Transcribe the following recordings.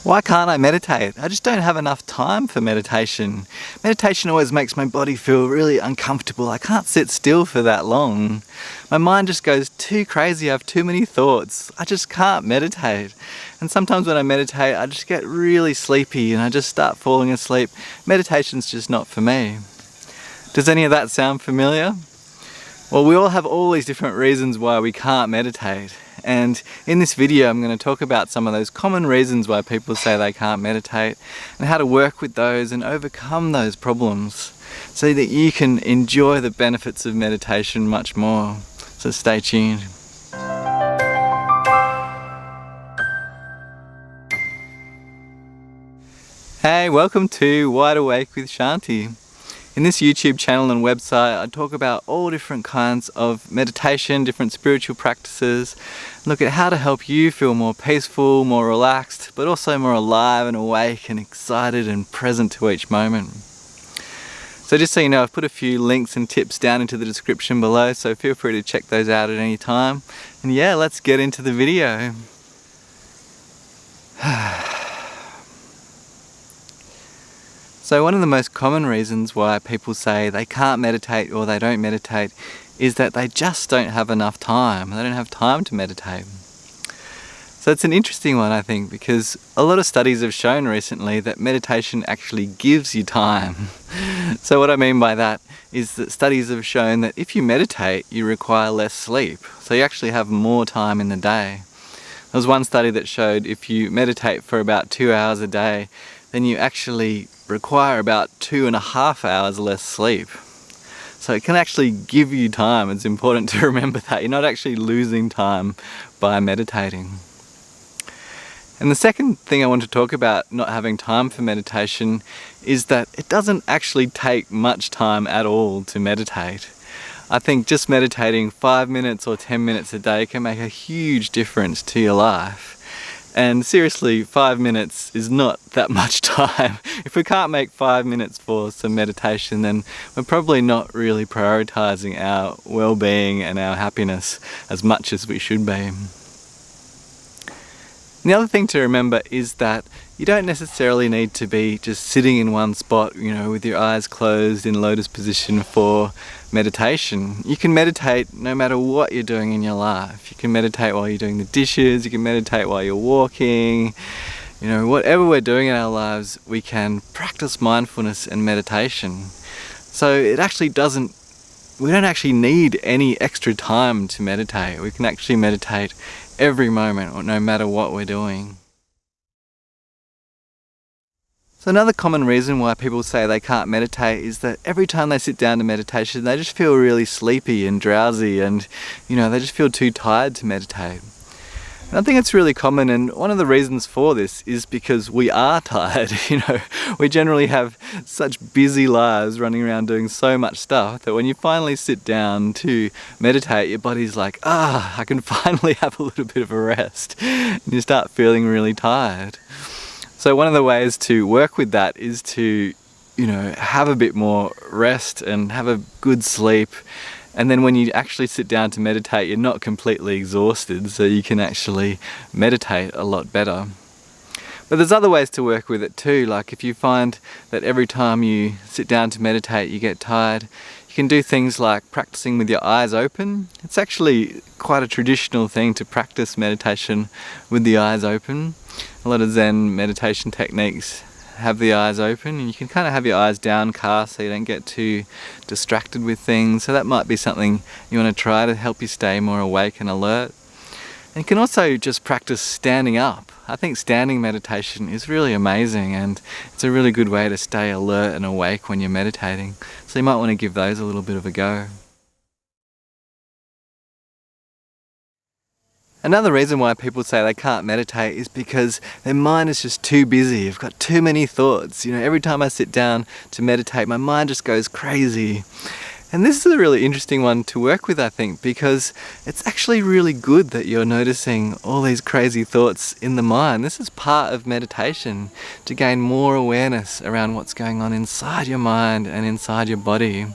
Why can't I meditate? I just don't have enough time for meditation. Meditation always makes my body feel really uncomfortable. I can't sit still for that long. My mind just goes too crazy. I have too many thoughts. I just can't meditate. And sometimes when I meditate, I just get really sleepy and I just start falling asleep. Meditation's just not for me. Does any of that sound familiar? Well, we all have all these different reasons why we can't meditate. And in this video, I'm going to talk about some of those common reasons why people say they can't meditate and how to work with those and overcome those problems so that you can enjoy the benefits of meditation much more. So stay tuned. Hey, welcome to Wide Awake with Shanti. In this YouTube channel and website, I talk about all different kinds of meditation, different spiritual practices, look at how to help you feel more peaceful, more relaxed, but also more alive and awake and excited and present to each moment. So just so you know, I've put a few links and tips down into the description below, so feel free to check those out at any time. And yeah, let's get into the video. So one of the most common reasons why people say they can't meditate or they don't meditate is that they just don't have enough time. They don't have time to meditate. So it's an interesting one, I think, because a lot of studies have shown recently that meditation actually gives you time. So what I mean by that is that studies have shown that if you meditate, you require less sleep. So you actually have more time in the day. There was one study that showed if you meditate for about 2 hours a day, then you actually require about 2.5 hours less sleep. So it can actually give you time. It's important to remember that. You're not actually losing time by meditating. And the second thing I want to talk about not having time for meditation is that it doesn't actually take much time at all to meditate. I think just meditating 5 minutes or 10 minutes a day can make a huge difference to your life. And seriously, 5 minutes is not that much time. If we can't make 5 minutes for some meditation, then we're probably not really prioritizing our well-being and our happiness as much as we should be. And the other thing to remember is that you don't necessarily need to be just sitting in one spot, with your eyes closed in lotus position for meditation. You can meditate no matter what you're doing in your life. You can meditate while you're doing the dishes, you can meditate while you're walking. Whatever we're doing in our lives, we can practice mindfulness and meditation. So we don't actually need any extra time to meditate. We can actually meditate every moment, or no matter what we're doing. So another common reason why people say they can't meditate is that every time they sit down to meditation, they just feel really sleepy and drowsy and, they just feel too tired to meditate. And I think it's really common, and one of the reasons for this is because we are tired. We generally have such busy lives running around doing so much stuff that when you finally sit down to meditate, your body's like, I can finally have a little bit of a rest. And you start feeling really tired. So one of the ways to work with that is to, have a bit more rest and have a good sleep. And then when you actually sit down to meditate, you're not completely exhausted, so you can actually meditate a lot better. But there's other ways to work with it too, like if you find that every time you sit down to meditate you get tired, you can do things like practicing with your eyes open. It's actually quite a traditional thing to practice meditation with the eyes open. A lot of Zen meditation techniques have the eyes open, and you can kind of have your eyes downcast so you don't get too distracted with things. So that might be something you want to try to help you stay more awake and alert. And you can also just practice standing up. I think standing meditation is really amazing, and it's a really good way to stay alert and awake when you're meditating. So you might want to give those a little bit of a go. Another reason why people say they can't meditate is because their mind is just too busy. You've got too many thoughts. Every time I sit down to meditate, my mind just goes crazy. And this is a really interesting one to work with, I think, because it's actually really good that you're noticing all these crazy thoughts in the mind. This is part of meditation, to gain more awareness around what's going on inside your mind and inside your body.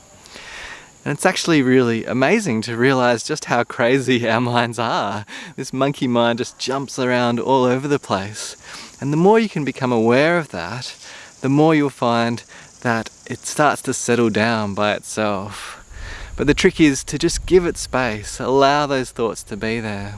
And it's actually really amazing to realize just how crazy our minds are. This monkey mind just jumps around all over the place. And the more you can become aware of that, the more you'll find that it starts to settle down by itself. But the trick is to just give it space, allow those thoughts to be there.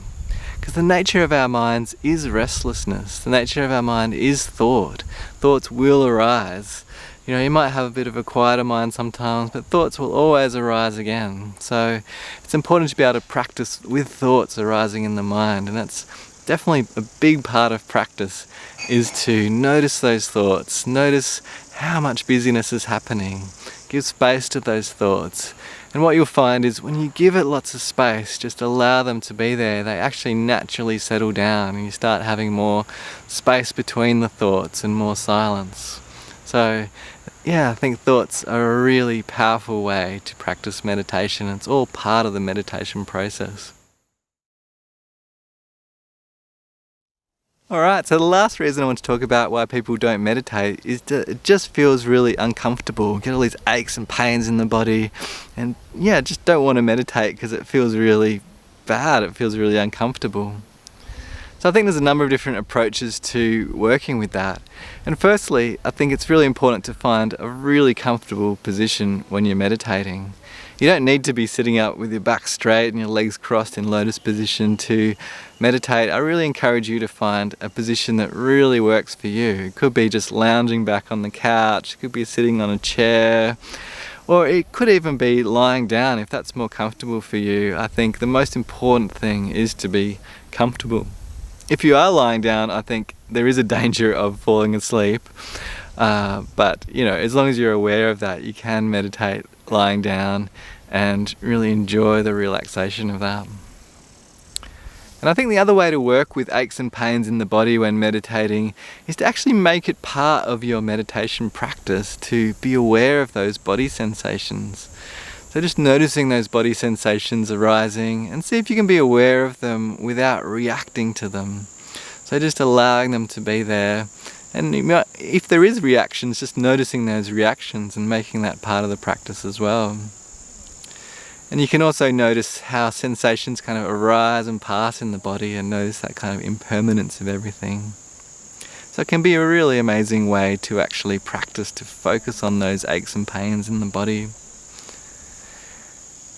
Because the nature of our minds is restlessness. The nature of our mind is thought. Thoughts will arise. You know, you might have a bit of a quieter mind sometimes, but thoughts will always arise again. So it's important to be able to practice with thoughts arising in the mind, and that's definitely a big part of practice, is to notice those thoughts, notice how much busyness is happening, give space to those thoughts. And what you'll find is when you give it lots of space, just allow them to be there, they actually naturally settle down and you start having more space between the thoughts and more silence. So yeah, I think thoughts are a really powerful way to practice meditation. It's all part of the meditation process. Alright, so the last reason I want to talk about why people don't meditate is that it just feels really uncomfortable. You get all these aches and pains in the body, and yeah, just don't want to meditate because it feels really bad, it feels really uncomfortable. So I think there's a number of different approaches to working with that. And firstly, I think it's really important to find a really comfortable position when you're meditating. You don't need to be sitting up with your back straight and your legs crossed in lotus position to meditate. I really encourage you to find a position that really works for you. It could be just lounging back on the couch, it could be sitting on a chair, or it could even be lying down if that's more comfortable for you. I think the most important thing is to be comfortable. If you are lying down, I think there is a danger of falling asleep, but you know, as long as you're aware of that, you can meditate lying down and really enjoy the relaxation of that. And I think the other way to work with aches and pains in the body when meditating is to actually make it part of your meditation practice, to be aware of those body sensations. So just noticing those body sensations arising and see if you can be aware of them without reacting to them. So just allowing them to be there. And if there is reactions, just noticing those reactions and making that part of the practice as well. And you can also notice how sensations kind of arise and pass in the body, and notice that kind of impermanence of everything. So it can be a really amazing way to actually practice to focus on those aches and pains in the body.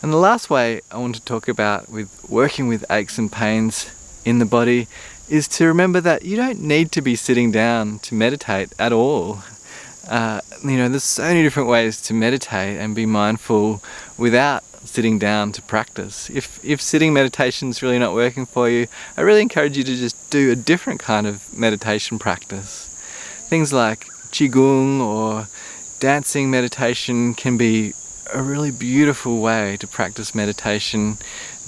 And the last way I want to talk about with working with aches and pains in the body is to remember that you don't need to be sitting down to meditate at all. You know, there's so many different ways to meditate and be mindful without sitting down to practice. If sitting meditation is really not working for you, I really encourage you to just do a different kind of meditation practice. Things like qigong or dancing meditation can be a really beautiful way to practice meditation.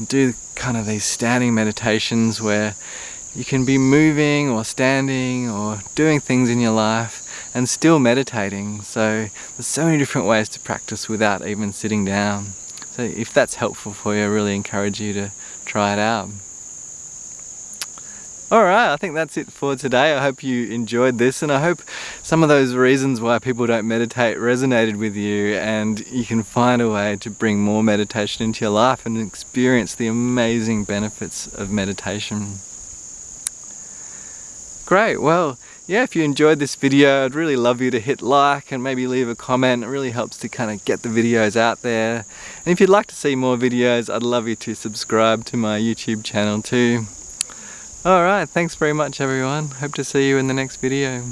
Do kind of these standing meditations where you can be moving or standing or doing things in your life and still meditating. So there's so many different ways to practice without even sitting down. So if that's helpful for you, I really encourage you to try it out. Alright, I think that's it for today. I hope you enjoyed this, and I hope some of those reasons why people don't meditate resonated with you, and you can find a way to bring more meditation into your life and experience the amazing benefits of meditation. Great, well, yeah, if you enjoyed this video, I'd really love you to hit like and maybe leave a comment. It really helps to kind of get the videos out there. And if you'd like to see more videos, I'd love you to subscribe to my YouTube channel too. Alright, thanks very much everyone. Hope to see you in the next video.